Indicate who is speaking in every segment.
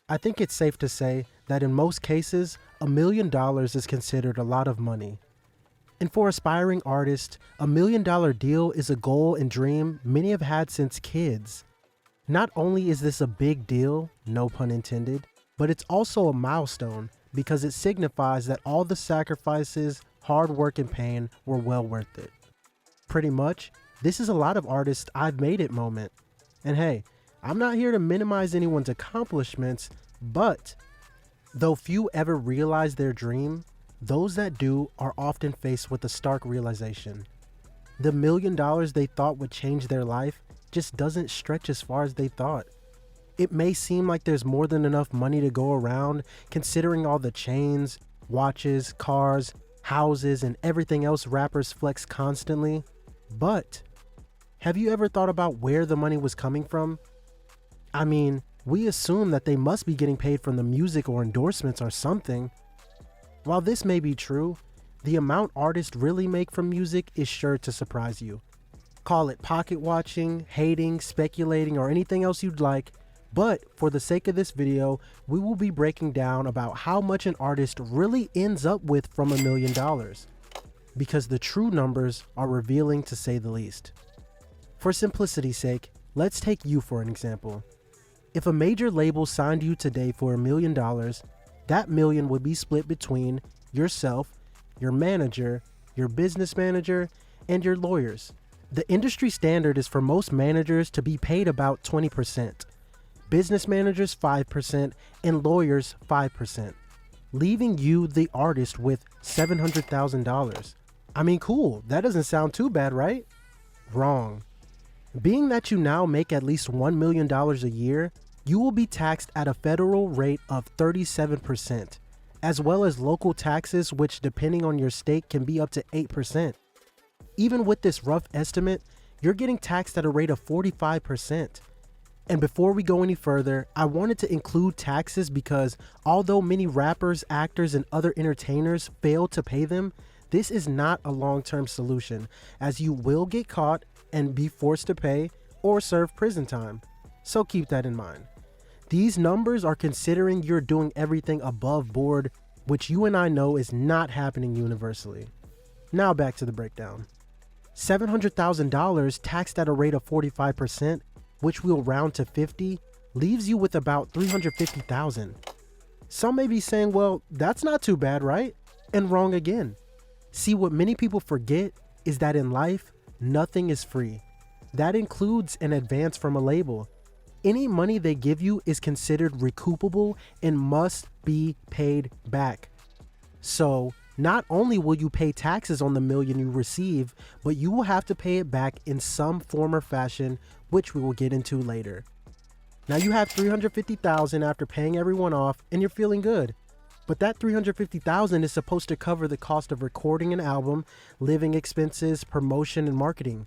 Speaker 1: I think it's safe to say that in most cases, $1 million is considered a lot of money. And for aspiring artists, $1 million deal is a goal and dream many have had since kids. Not only is this a big deal, no pun intended, but it's also a milestone because it signifies that all the sacrifices, hard work, and pain were well worth it. Pretty much, this is a lot of artists' I've made it moment. And hey, I'm not here to minimize anyone's accomplishments, but though few ever realize their dream, those that do are often faced with a stark realization. The $1 million they thought would change their life just doesn't stretch as far as they thought. It may seem like there's more than enough money to go around, considering all the chains, watches, cars, houses, and everything else rappers flex constantly. But have you ever thought about where the money was coming from? I mean, we assume that they must be getting paid from the music or endorsements or something. While this may be true, the amount artists really make from music is sure to surprise you. Call it pocket watching, hating, speculating, or anything else you'd like, but for the sake of this video, we will be breaking down about how much an artist really ends up with from $1 million, because the true numbers are revealing to say the least. For simplicity's sake, let's take you for an example. If a major label signed you today for $1 million, that million would be split between yourself, your manager, your business manager, and your lawyers. The industry standard is for most managers to be paid about 20%, business managers 5%, and lawyers 5%, leaving you, the artist, with $700,000. I mean, cool, that doesn't sound too bad, right? Wrong. Being that you now make at least $1 million a year, you will be taxed at a federal rate of 37%, as well as local taxes, which depending on your state can be up to 8%. Even with this rough estimate, you're getting taxed at a rate of 45%. And before we go any further, I wanted to include taxes because although many rappers, actors, and other entertainers fail to pay them, this is not a long-term solution, as you will get caught and be forced to pay or serve prison time. So keep that in mind. These numbers are considering you're doing everything above board, which you and I know is not happening universally. Now back to the breakdown. $700,000 taxed at a rate of 45%, which we'll round to 50, leaves you with about $350,000. Some may be saying, well, that's not too bad, right? And wrong again. See, what many people forget is that in life, nothing is free. That includes an advance from a label. Any money they give you is considered recoupable and must be paid back. So, not only will you pay taxes on the million you receive, but you will have to pay it back in some form or fashion, which we will get into later. Now you have $350,000 after paying everyone off and you're feeling good. But that $350,000 is supposed to cover the cost of recording an album, living expenses, promotion, and marketing.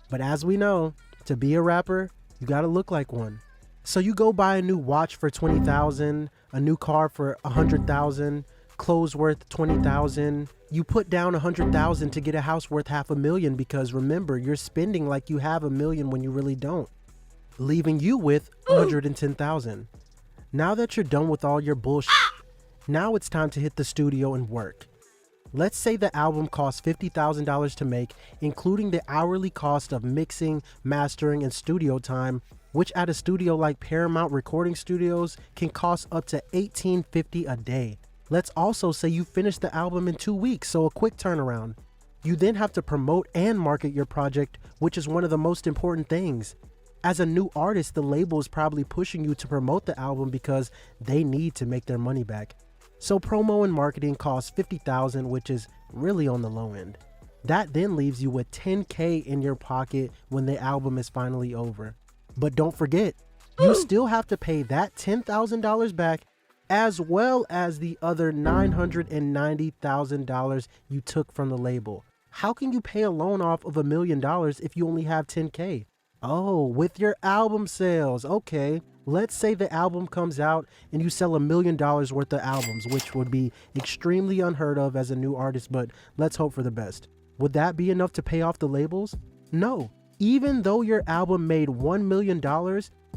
Speaker 1: But as we know, to be a rapper, you gotta look like one. So you go buy a new watch for $20,000, a new car for $100,000, clothes worth $20,000. You put down $100,000 to get a house worth $500,000 because remember, you're spending like you have $1 million when you really don't, leaving you with $110,000. Now that you're done with all your bullshit, now it's time to hit the studio and work. Let's say the album costs $50,000 to make, including the hourly cost of mixing, mastering, and studio time, which at a studio like Paramount Recording Studios can cost up to $1,850 a day. Let's also say you finish the album in 2 weeks, so a quick turnaround. You then have to promote and market your project, which is one of the most important things. As a new artist, the label is probably pushing you to promote the album because they need to make their money back. So promo and marketing costs $50,000, which is really on the low end. That then leaves you with $10K in your pocket when the album is finally over. But don't forget, you still have to pay that $10,000 back, as well as the other $990,000 you took from the label. How can you pay a loan off of $1 million if you only have $10K? Oh, with your album sales. Okay, let's say the album comes out and you sell $1 million worth of albums, which would be extremely unheard of as a new artist, but let's hope for the best. Would that be enough to pay off the labels? No. Even though your album made $1 million,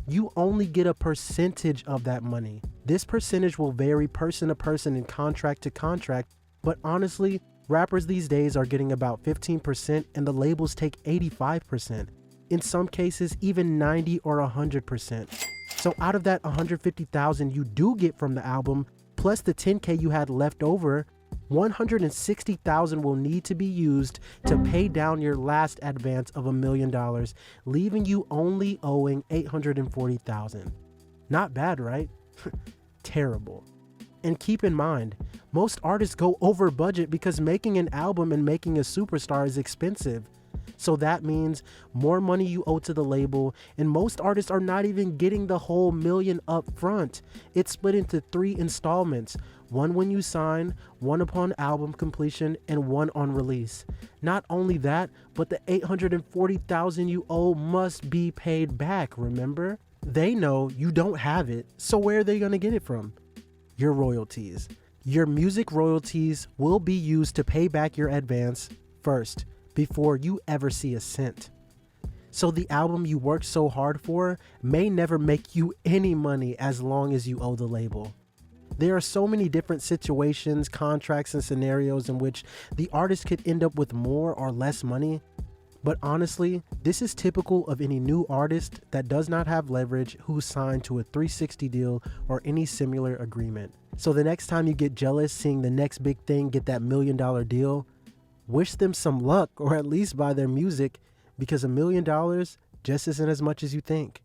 Speaker 1: you only get a percentage of that money. This percentage will vary person to person and contract to contract, but honestly, rappers these days are getting about 15% and the labels take 85%. In some cases, even 90 or 100%. So out of that 150,000 you do get from the album, plus the 10K you had left over, 160,000 will need to be used to pay down your last advance of $1 million, leaving you only owing 840,000. Not bad, right? Terrible. And keep in mind, most artists go over budget because making an album and making a superstar is expensive. So that means more money you owe to the label, and most artists are not even getting the whole $1 million up front. It's split into 3 installments, one when you sign, one upon album completion, and one on release. Not only that, but the 840,000 you owe must be paid back, remember? They know you don't have it, so where are they gonna get it from? Your royalties. Your music royalties will be used to pay back your advance first, before you ever see a cent. So the album you worked so hard for may never make you any money as long as you owe the label. There are so many different situations, contracts, and scenarios in which the artist could end up with more or less money. But honestly, this is typical of any new artist that does not have leverage who's signed to a 360 deal or any similar agreement. So the next time you get jealous seeing the next big thing get that $1 million deal, wish them some luck or at least buy their music, because $1 million just isn't as much as you think.